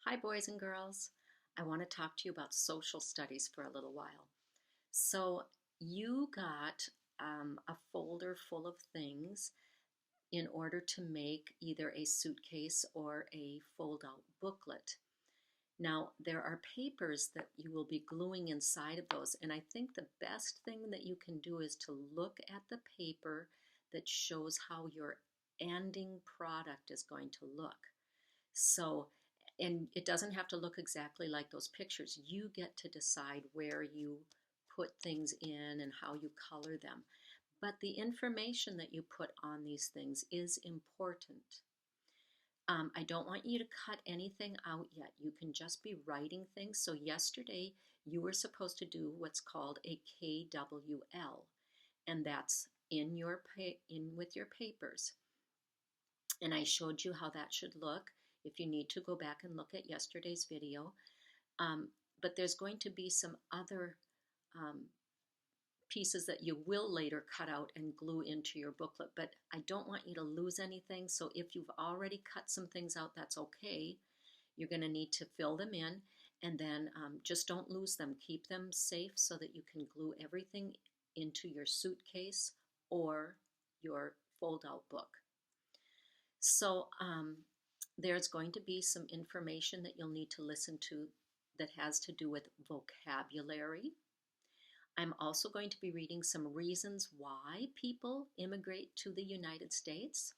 Hi, boys and girls. I want to talk to you about social studies for a little while. So, you got a folder full of things in order to make either a suitcase or a fold out booklet. Now, there are papers that you will be gluing inside of those, and I think the best thing that you can do is to look at the paper that shows how your ending product is going to look. So, and it doesn't have to look exactly like those pictures. You get to decide where you put things in and how you color them. But the information that you put on these things is important. I don't want you to cut anything out yet. You can just be writing things. So yesterday you were supposed to do what's called a KWL, and that's in with your papers. And I showed you how that should look. If you need to go back and look at yesterday's video. Um, but there's going to be some other um, pieces that you will later cut out and glue into your booklet. But I don't want you to lose anything. So if you've already cut some things out, that's okay. You're going to need to fill them in, and then just don't lose them. Keep them safe so that you can glue everything into your suitcase or your fold-out book. So there's going to be some information that you'll need to listen to that has to do with vocabulary. I'm also going to be reading some reasons why people immigrate to the United States.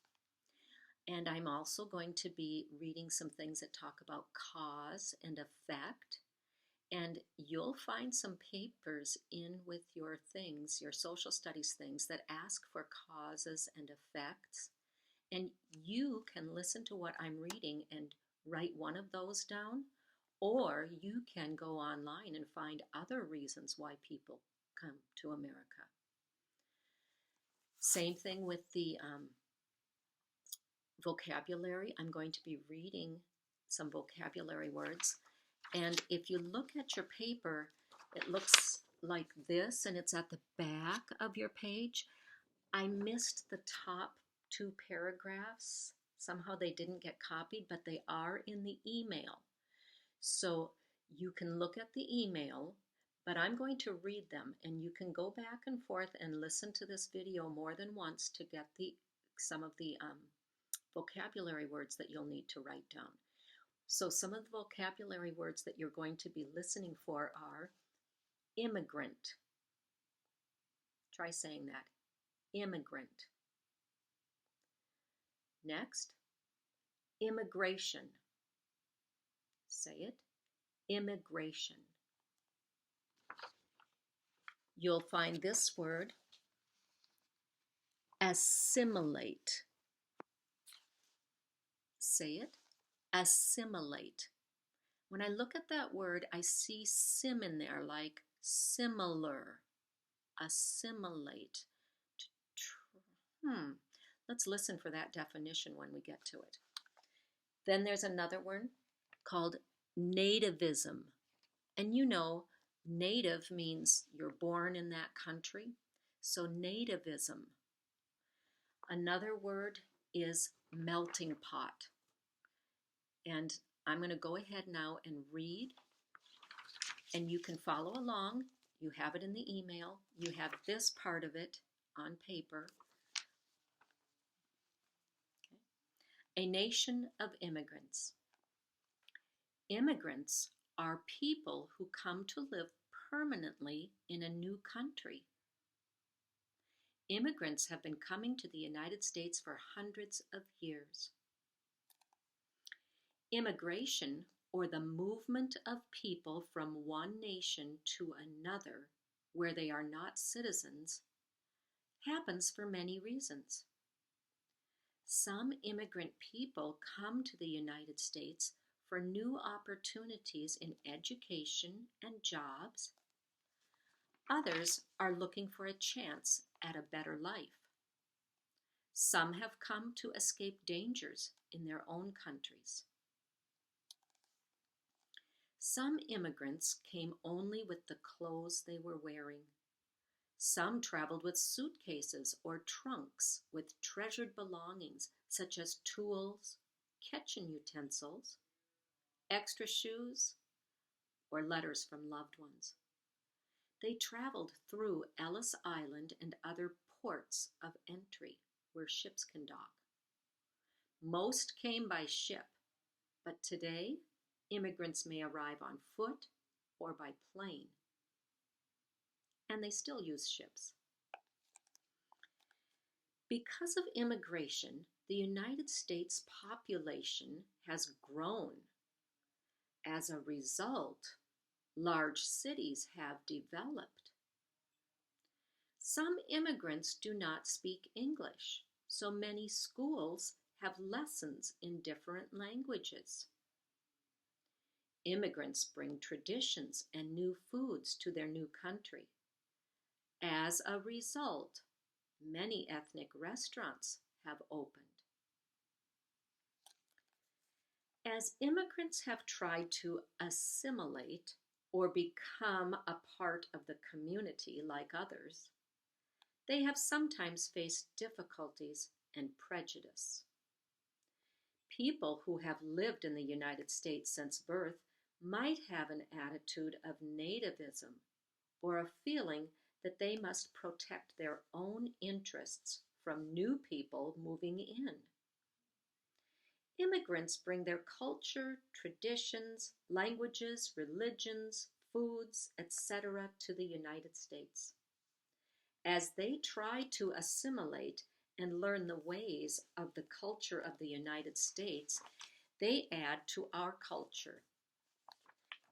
And I'm also going to be reading some things that talk about cause and effect. And you'll find some papers in with your things, your social studies things, that ask for causes and effects. And you can listen to what I'm reading and write one of those down, or you can go online and find other reasons why people come to America. Same thing with the vocabulary. I'm going to be reading some vocabulary words. And if you look at your paper, it looks like this, and it's at the back of your page. I missed the top two paragraphs. Somehow they didn't get copied, but they are in the email. So you can look at the email, but I'm going to read them, and you can go back and forth and listen to this video more than once to get some of the vocabulary words that you'll need to write down. So some of the vocabulary words that you're going to be listening for are immigrant. Try saying that. Immigrant. Next, immigration. Say it. Immigration. You'll find this word, assimilate. Say it. Assimilate. When I look at that word, I see sim in there, like similar. Assimilate. Let's listen for that definition when we get to it. Then there's another word called nativism. And you know, native means you're born in that country. So nativism. Another word is melting pot. And I'm going to go ahead now and read, and you can follow along. You have it in the email. You have this part of it on paper. Okay. A nation of immigrants. Immigrants are people who come to live permanently in a new country. Immigrants have been coming to the United States for hundreds of years. Immigration, or the movement of people from one nation to another where they are not citizens, happens for many reasons. Some immigrant people come to the United States for new opportunities in education and jobs. Others are looking for a chance at a better life. Some have come to escape dangers in their own countries. Some immigrants came only with the clothes they were wearing. Some traveled with suitcases or trunks with treasured belongings such as tools, kitchen utensils, extra shoes, or letters from loved ones. They traveled through Ellis Island and other ports of entry where ships can dock. Most came by ship, but today immigrants may arrive on foot or by plane, and they still use ships. Because of immigration, the United States population has grown. As a result, large cities have developed. Some immigrants do not speak English, so many schools have lessons in different languages. Immigrants bring traditions and new foods to their new country. As a result, many ethnic restaurants have opened. As immigrants have tried to assimilate or become a part of the community like others, they have sometimes faced difficulties and prejudice. People who have lived in the United States since birth might have an attitude of nativism or a feeling that they must protect their own interests from new people moving in. Immigrants bring their culture, traditions, languages, religions, foods, etc. to the United States. As they try to assimilate and learn the ways of the culture of the United States, they add to our culture.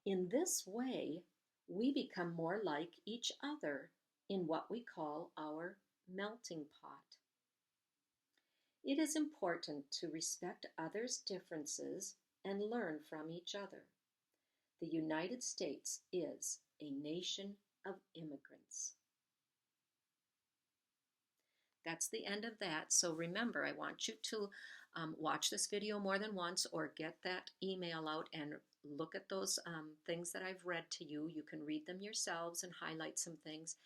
In this way, we become more like each other in what we call our melting pot. It is important to respect others' differences and learn from each other. The United States is a nation of immigrants. That's the end of that. So remember, I want you to watch this video more than once or get that email out and look at those things that I've read to you. You can read them yourselves and highlight some things,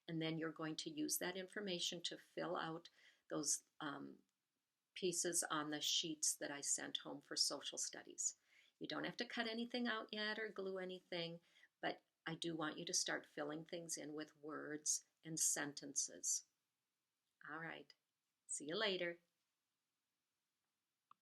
and then you're going to use that information to fill out those pieces on the sheets that I sent home for social studies. You don't have to cut anything out yet or glue anything, but I do want you to start filling things in with words and sentences. All right. See you later.